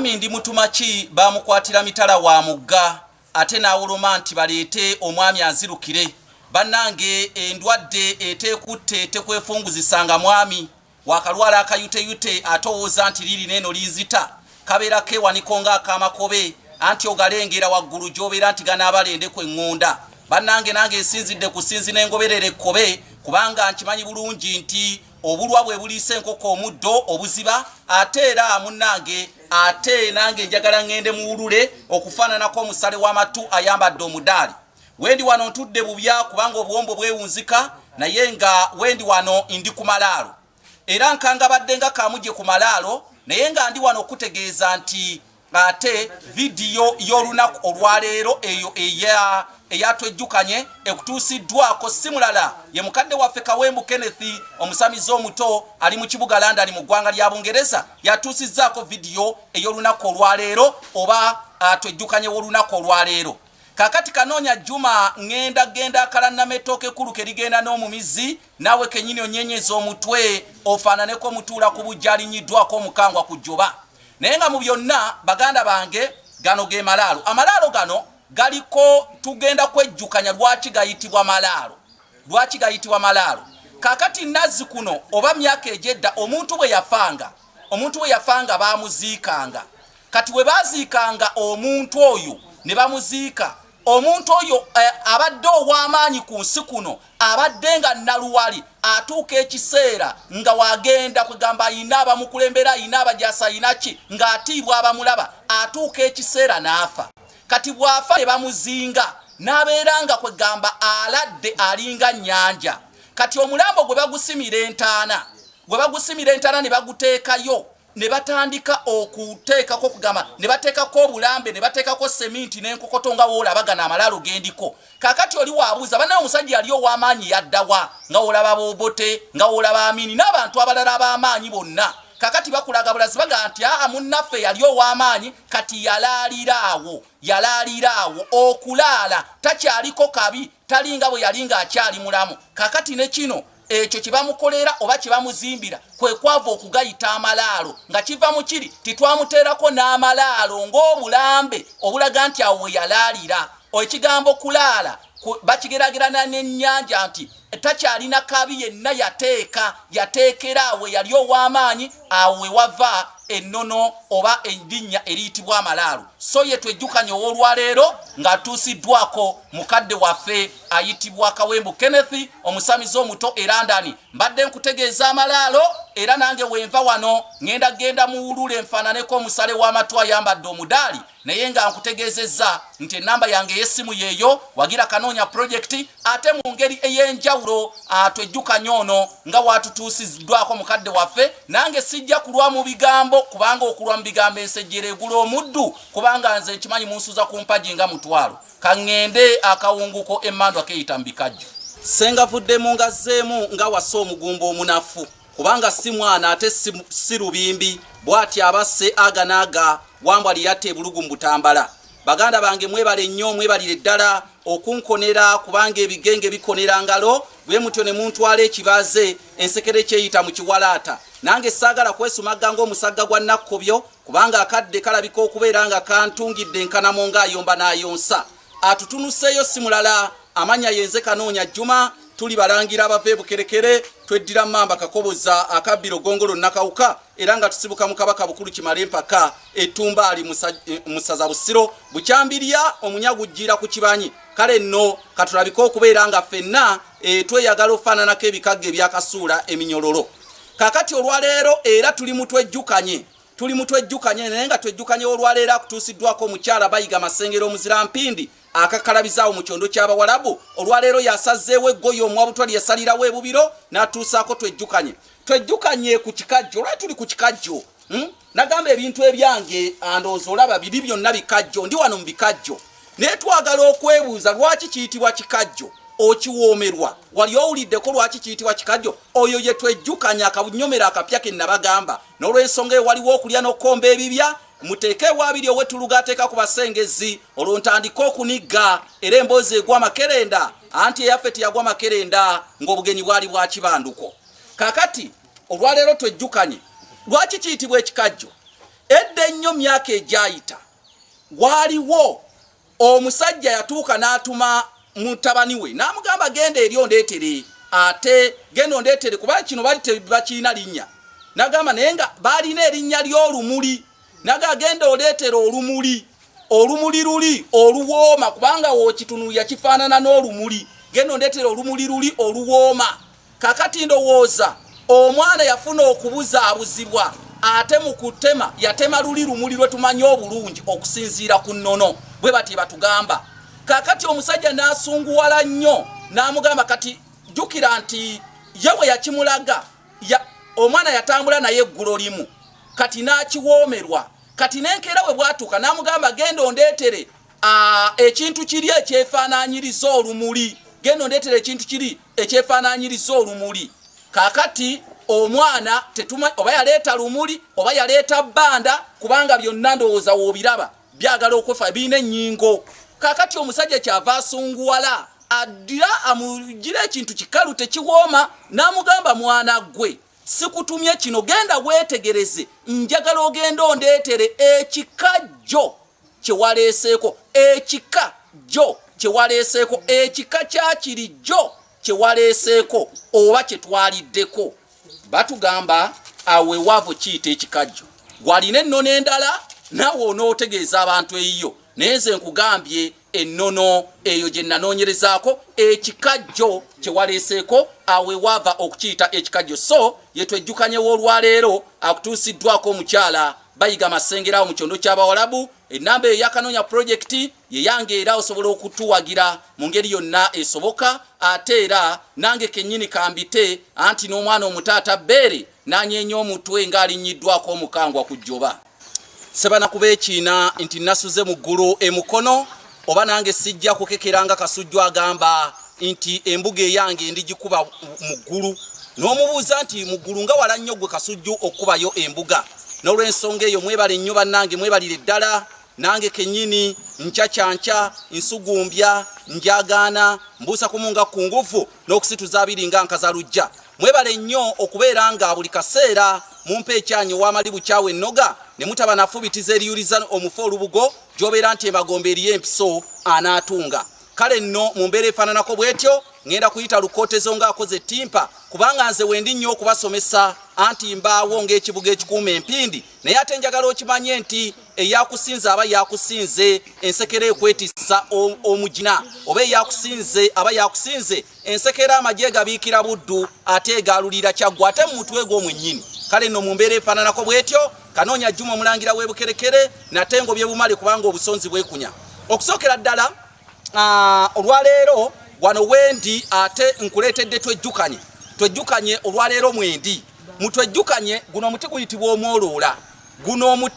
Mwami ndi mutumaki bamukwatira mitala wa mugga ate naawuluma nti baleete omwami azirukire. Bannange endwadde eteekutte tekwefunguzisanga mwami wakalwala akayuteyute atowooza nti liri neno liizita kabeera keewaniko ng'akamakobe anti ogalengera waggulu gy'obeera nti ganaabalendeko eŋŋunda. Bannange nange esinzidde kusinzi n'engoberera ekkobe kubanga nkimanyi bulungi nti obulwa bwe buliisa enkoko omuddo obuziba ate era munnange ate nange njagala ngende muwulule okufaananako omusale w'amatu ayambadde omudaali. Wendi wano ntudde bubya kubanga obuwombo bwewunzika naye nga wendi wano ndi ku malaalo era nkanga badde nga kamuje ku malaalo naye nga ndi wano okutegeeza nti ate vidiyo y'olunaku olwaleero eyo eyatwejjukanye ekutuusiddwako si mulala ye mukadde waffe Kawembu Kenneth omusamizi omuto ali mu kibuga London mu ggwanga lya Bungereza yatuusizzaako vidiyo ey'olunaku olwaleero oba atwejjukanye w'olunaku olwaleero. Kakati Kanonya Juma genda akalannametooke kulu kerigenda n'omumizi nawe kenyini onyenyeza omutwe ofaananeko mutuula ku bujja alinyiddwako omukangwa ku jjoba. Naye nga mu byonna baganda bange gano ge malaalo. Amalaalo gano galiko tugenda kwejjukanya lwaki gayitibwa malaalo. Lwaki gayitibwa malaalo? Kakati nazzi kuno oba myaka egyedda omuntu bwe yafanga baamuziikanga. Kati we baaziikanga omuntu oyo ne bamuziika omuntu oyo abadde ow'amaanyi ku nsi kuno abadde nga naluwali atuuka ekiseera nga wagenda kwegamba ayina abamukulembera ayina abajasa ayina ki ng'atiibwa abamulaba atuuka ekiseera n'afa. Kati bw'afa ne bamuzinga n'abeera nga kwegamba aladde alinga nnyanja. Kati omulambo gwe bagusimira entaana ne baguteekayo ne batandika okuteekako kugamba ne bateekako obulambe ne bateekako seminti n'enkokoto nga woolabagana amalaalo gendiko. Kakati oli waabuuza bannaye omusajja yali ow'amaanyi yaddawa nga woolaba Bobote nga woolaba Amini n'abantu abalala ab'amaanyi bonna. Kakati bakulaga bulazi baga nti munnaffe yali ow'amaanyi kati yalaaliraawo okulaala takyaliko kabi talinga bwe yali ng'akyali mulamu. Kakati ne kino ekyo kibamukolera oba kibamuzimbira kwe kwava okugayita amalaalo nga kiva mu kiri titwamuteerako n'amalaalo ng'obulambe obulaga nti awo we yalaalira. Ekigambo kulaala bakigeraagerana n'ennyanja nti takyalina kabi yenna yateekera awe yali ow'amaanyi awo we wava ennono oba erinnya eriyitibwa amalaalo. So ye twejjukanye ow'olwaleero ng'atuusiddwako mukadde waffe ayitibwa Kawembu Kenneth omusamizi omuto e London. Mbadde nkutegeeza amalaalo era nange wenva wano genda muwulule nfaananeko omusale w'amatu ayambadde omudaali naye nga nkutegeezezza nti ennamba yange ey'essimu yeeyo wagira Kanonya project ate mu ngeri ey'enjawulo twejjukanye ono nga watutuusiddwako mukadde waffe. Nange sijja kulwa mu bigambo kubanga okulwa mu bigambo ensejjera egula omuddu kubanga nze nkimanyi munsuza ku mpagi nga mutwalo kaŋŋende akawunguko emmandwa keeyita mu bikajjo. Sengavuddemu ngazzeemu nga wassa omugumba omunafu kubanga si mwana ate si lubimbi bw'ati abasse aga naaga wambwa liyatte ebulugu mu butambala. Baganda bange mwebale nnyo mwebalire ddala okunkonera kubanga ebigenge bikonera ngalo bwe mutyo ne muntwala ekibaaze ensekere kyeyita mu kiwalaata. Nange saagala kwesumagga ng'omusagga gwa Nakkobyo kubanga akadde kalabika okubeera nga kantungidde enkanamo ng'ayomba n'ayonsa. Atutunuseeyo si mulala amanya yenze Kanonya Juma tuli balangira abave Bukerekere tweddira Mamba Kakoboza akabbiro Gongolo Nakawuka era nga tusibuka mu Kabaka Bukulu Kimale empaka Ettumba ali musaza Busiro Bukyambirya omunyagujjira ku kibanyi. Kale nno katulabika okubeera nga ffenna tweyagala ofaananako ebikagge ebyakasuula eminyololo. Kakati olwaleero era tuli mutwejjukanye naye nga twejjukanye olwaleero akutuusiddwako omukyala Bayiga Masengero omuzira mpindi akakalabizaawo mu kyondo ky'Abawalabu. Olwaleero yasazzeewo eggoyi omwabutwali yasalirawo ebubiro n'atuusaako twejjukanye ku kikajjo. Olwali tuli ku kikajjo nagamba ebintu ebyange andowooza olaba biri byonna bikajjo ndi wano mu bikajjo naye twagala okwebuuza lwaki kiyitibwa kikajjo okiwoomerwa wali owuliddeko lwaki kiyitibwa kikajjo. Oyo ye twejjukanya akabunyomera akapya ke nabagamba n'olw'ensonga waliwo okulya n'okkomba ebibya muteeke wabiri owe tulugateeka ku basengezi olwo ntandika okunigga era emboozi egwa makerenda anti eyaffe teyagwa makerenda ng'obugenyi bwali bwa kibanduko. Kakati olwaleero twejjukanye lwaki kiyitibwa ekikajjo. edde nnyo myaka ejayita waliwo omusajja yatuuka n'atuma mutabani we n'amugamba genda eri ondeetere ate genda ondeetere kuba kino bali tebakiina linnya n'agamba naye nga balina erinnya ly'olumuli naga genda oleetere olumuli luli oluwooma kubanga wokitunuulya kifaanana n'olumuli genda ondeetere olumuli luli oluwooma kakati ndowooza omwana yafuna okubuzaabuzibwa ate mu kutema yatema luli lumuli lwe tumanyi obulungi okusinziira ku nnono bwe bati batugamba kakati omusajja n'asunguwala nnyo n'amugamba kati jjukira nti yewe yakimulaga omwana yatambula naye eggulo limu kati n'akiwoomerwa kati n'enkeera we bwatuuka n'amugamba genda ondeetere ekintu kiri ekyefaanaanyiriza olumuli genda ondeetere ekintu kiri ekyefaanaanyiriza olumuli kakati omwana oba yaleeta lumuli oba yaleeta bbanda kubanga byonna ndowooza woobiraba byagala okwefa birina ennyingo kakati omusajja kyava asunguwala addira amugira ekintu kikalu tekiwooma n'amugamba mwana gwe sikutumye kino genda weetegereze njagala ogenda ondeetere ekikajjo kyewaleeseeko ekika kyakirijjo kyewaleeseeko oba kyetwaliddeko batugamba awe wavu kiyita ekikajjo gwalina ennono endala naawe onootegeeza abantu eyiyo naye nze nkugambye ennono eyo gye nanoonyerezaako ekikajjo kyewaleeseeko awe wava okukiyita ekikajjo so yetwejjukanye w'olwaleero akutuusiddwako omukyala bayiga masengerawo mu kyondo ky'abawalabu ennamba eyo ya Kanonya projekiti yeyange era osobola okutuwagira mu ngeri yonna esoboka ate era nange kennyini kambite anti n'omwana omutaata bbeere n'anyeenya omutwe ng'alinnyiddwako omukangwa ku jjoba sebana kuba ekiina nti nasuze mu ggulu emukono oba nange sijja kukekeranga kasujju agamba nti embuga eyange ndigikuba mu ggulu n'omubuuza nti mu ggulu nga wala nnyo gwe kasujju okubayo embuga n'olw'ensonga eyo mwebale nnyo bannange mwebalire ddala nange kennyini nkyakyanca nsugumbya njagaana mbuusa kumunga ku nguvu n'okusituza abiri nga nkazalujja mwebale nnyo okubeera nga buli kaseera mumpa ekyanyi ow'amali bukyawe ennoga ne mutaba nafubitiza eriyuliza omufu olubugo gy'obeera nti emagombe eriyo empiso anaatunga kale nno mu mbeera efaananako bw'etyo ngenda kuyita lukootezo ng'akoze ettimpa kubanga nze wendi nnyo okubasomesa anti mbaawo ng'ekibuga ekikuuma empindi naye ate njagala okimanye nti eyakusinze aba yakusinze ensekera ekwetissa omugina oba eyakusinze aba yakusinze ensekera amagye gabiikira buddu ate egaalulira kyaggwa ate mu mutwe gw'omwennyini kale nno mu mbeera efaananako bw'etyo Kanonya Juma omulangira w'ebukerekere nate ngobye bumale kubanga obusonzi bwekunya okusookera ddala olwaleero wano wendi ate nkuleetedde twejjukanye olwaleero mwendi mutwejjukanye guno omuti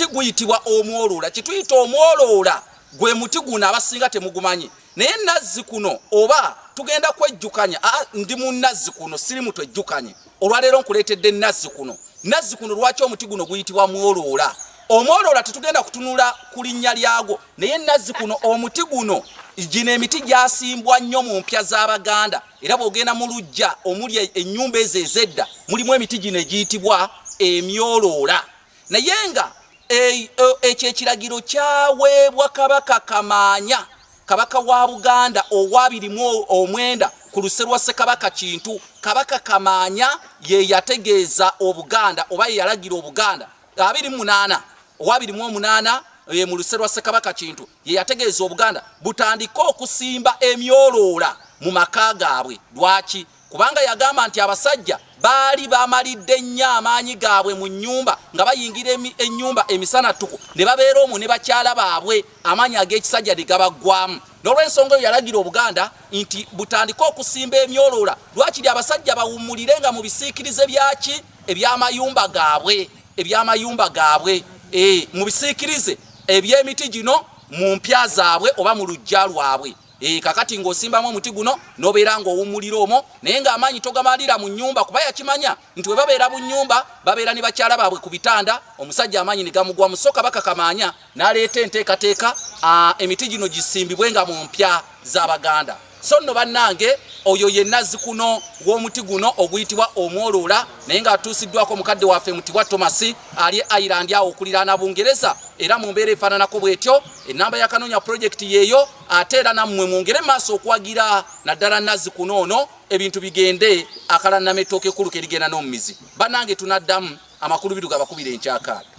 guyitibwa omwoloola kituyita omwoloola gwe muti guno abasinga temugumanyi naye nazzi kuno oba tugenda kwejjukanya ndi mu nazzi kuno siri mutwejjukanye olwaleero nkuleetedde nazzi kuno lwaki omuti guno guyitibwa mwoloola omwoloola tetugenda kutunula ku linnya lyagwo naye nazzi kuno omuti guno gino emiti gyasimbwa nnyo mu mpya z'Abaganda era bw'ogenda mu luggya omuli ennyumba ezo ez'edda mulimu emiti gino egiyitibwa emyoloola naye nga ekyo ekiragiro kyaweebwa Kabaka Kamaanya Kabaka wa Buganda owa29 ku luse lwa Ssekabaka Kintu Kabaka Kamaanya ye yategeeza Obuganda oba ye yalagira Obuganda 28 mu luse lwa Ssekabaka Kintu ye yategeeza Obuganda butandika okusimba emyoloola mu maka gaabwe lwaki kubanga yagamba nti abasajja baali bamalidde nnyo amaanyi gaabwe mu nnyumba nga bayingira ennyumba emisana tuku ne babeera omwo ne bakyala baabwe amaanyi ag'ekisajja ne gabaggwamu n'olw'ensonga eyo yalagira Obuganda nti butandika okusimba emyoloola lwakiri abasajja bawummulirenga mu bisiikirize byaki eby'amayumba gaabwe mu bisiikirize eby'emiti gino mu mpya zaabwe oba mu luggya lwabwe kakati ng'osimbamu omuti guno n'obeera ng'owummulira omwo naye ng'amaanyi togamalira mu nnyumba kuba yakimanya nti we babeera mu nnyumba babeera ne bakyala baabwe ku bitanda omusajja amaanyi ne gamugwa mu so Kabaka Kamaanya n'aleeta enteekateeka emiti gino gisimbibwe nga mu mpya z'Abaganda so nno bannange oyo yennazi kuno w'omuti guno oguyitibwa omwoloola naye nga atuusiddwako mukadde waffe Mutibwa Thomas ali Ireland awo okuliraana Bungereza era mu mbeera efaananako bw'etyo ennamba ya Kanonya project yeeyo ate era nammwe mwongere maaso okwagira naddala nazzi kuno ono ebintu bigende akala nametooke kuluka erigenda n'omumizi bannange tunaddamu amakulu biruga bakubira enkyakaala.